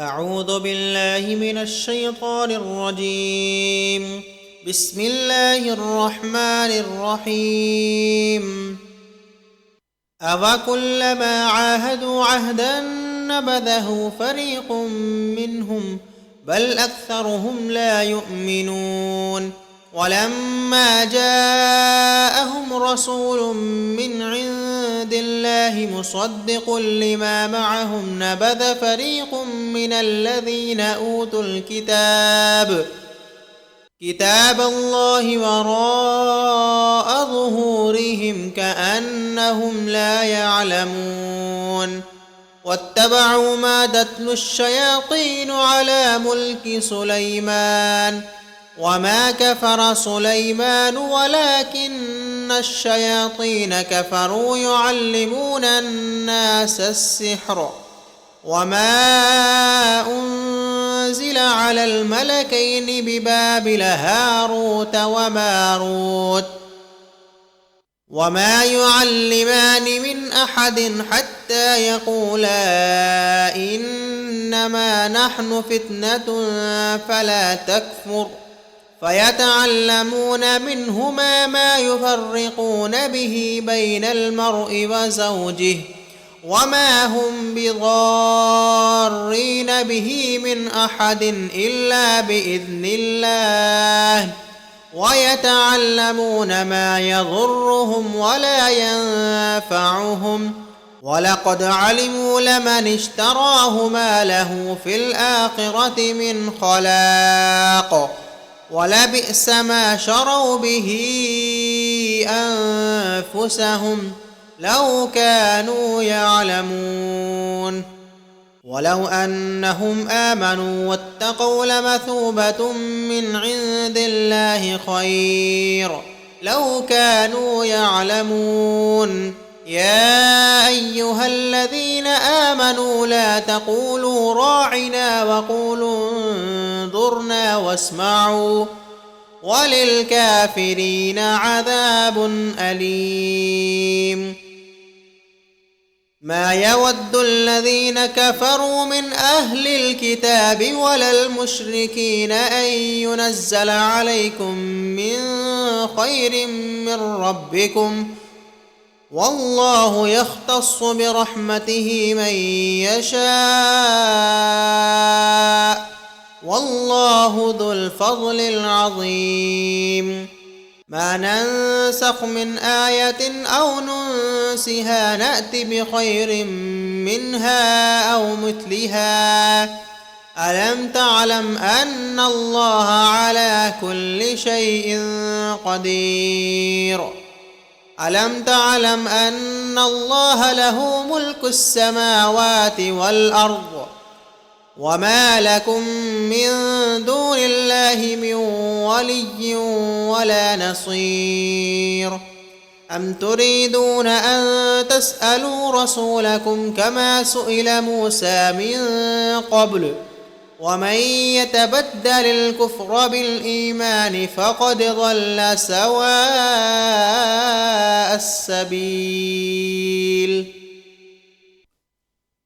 أعوذ بالله من الشيطان الرجيم. بسم الله الرحمن الرحيم. أَوَكُلَّمَا عَاهَدُوا عَهْدًا نَبَذَهُ فَرِيقٌ مِّنْهُمْ بَلْ أَكْثَرُهُمْ لَا يُؤْمِنُونَ وَلَمَّا جَاءَهُمْ رَسُولٌ مِّنْ عِندِ اللَّهِ مُصَدِّقٌ لِّمَا مَعَهُمْ نَبَذَ فَرِيقٌ مِّنَ الَّذِينَ أُوتُوا كتاب الله وراء ظهورهم كأنهم لا يعلمون واتبعوا ما تتلو الشياطين على ملك سليمان وما كفر سليمان ولكن الشياطين كفروا يعلمون الناس السحر وما أنزل على الملكين ببابل هاروت وماروت وما يعلمان من أحد حتى يقولا إنما نحن فتنة فلا تكفر فيتعلمون منهما ما يفرقون به بين المرء وزوجه وما هم بضارين به من أحد إلا بإذن الله ويتعلمون ما يضرهم ولا ينفعهم ولقد علموا لمن اشتراه ما له في الآخرة من خلاق ولبئس ما شروا به أنفسهم لو كانوا يعلمون ولو أنهم آمنوا واتقوا لمثوبة من عند الله خير لو كانوا يعلمون يا أيها الذين آمنوا لا تقولوا راعنا وقولوا انظرنا واسمعوا وللكافرين عذاب أليم ما يود الذين كفروا من أهل الكتاب ولا المشركين أن ينزل عليكم من خير من ربكم والله يختص برحمته من يشاء والله ذو الفضل العظيم ما ننسخ من آية أو ننسها نأت بخير منها أو مثلها ألم تعلم أن الله على كل شيء قدير ألم تعلم أن الله له ملك السماوات والأرض وما لكم من دون الله من ولي ولا نصير أم تريدون أن تسألوا رسولكم كما سئل موسى من قبل ومن يتبدل الكفر بالإيمان فقد ضل سواء السبيل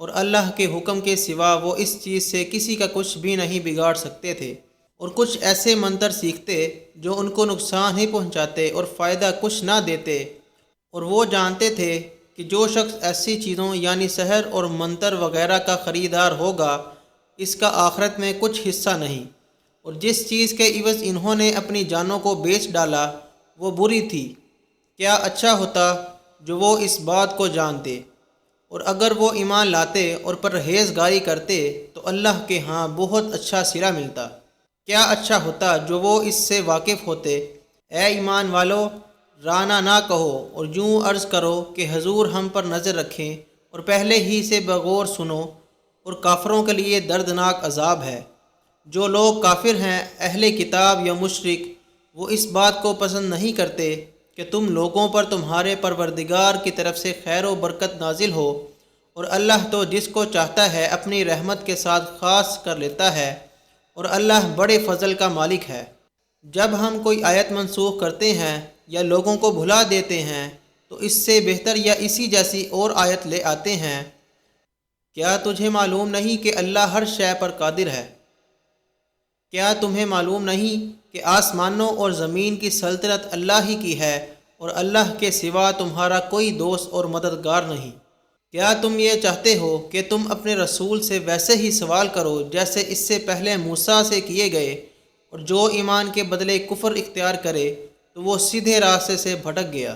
اور اللہ کے حکم کے سوا وہ اس چیز سے کسی کا کچھ بھی نہیں بگاڑ سکتے تھے، اور کچھ ایسے منتر سیکھتے جو ان کو نقصان ہی پہنچاتے اور فائدہ کچھ نہ دیتے، اور وہ جانتے تھے کہ جو شخص ایسی چیزوں یعنی سحر اور منتر وغیرہ کا خریدار ہوگا اس کا آخرت میں کچھ حصہ نہیں، اور جس چیز کے عوض انہوں نے اپنی جانوں کو بیچ ڈالا وہ بری تھی۔ کیا اچھا ہوتا جو وہ اس بات کو جانتے، اور اگر وہ ایمان لاتے اور پرہیزگاری کرتے تو اللہ کے ہاں بہت اچھا صلہ ملتا۔ کیا اچھا ہوتا جو وہ اس سے واقف ہوتے۔ اے ایمان والو، رانا نہ کہو اور یوں عرض کرو کہ حضور ہم پر نظر رکھیں، اور پہلے ہی سے بغور سنو، اور کافروں کے لیے دردناک عذاب ہے۔ جو لوگ کافر ہیں، اہل کتاب یا مشرک، وہ اس بات کو پسند نہیں کرتے کہ تم لوگوں پر تمہارے پروردگار کی طرف سے خیر و برکت نازل ہو، اور اللہ تو جس کو چاہتا ہے اپنی رحمت کے ساتھ خاص کر لیتا ہے، اور اللہ بڑے فضل کا مالک ہے۔ جب ہم کوئی آیت منسوخ کرتے ہیں یا لوگوں کو بھلا دیتے ہیں تو اس سے بہتر یا اسی جیسی اور آیت لے آتے ہیں۔ کیا تجھے معلوم نہیں کہ اللہ ہر شے پر قادر ہے؟ کیا تمہیں معلوم نہیں کہ آسمانوں اور زمین کی سلطنت اللہ ہی کی ہے، اور اللہ کے سوا تمہارا کوئی دوست اور مددگار نہیں؟ کیا تم یہ چاہتے ہو کہ تم اپنے رسول سے ویسے ہی سوال کرو جیسے اس سے پہلے موسیٰ سے کیے گئے، اور جو ایمان کے بدلے کفر اختیار کرے تو وہ سیدھے راستے سے بھٹک گیا۔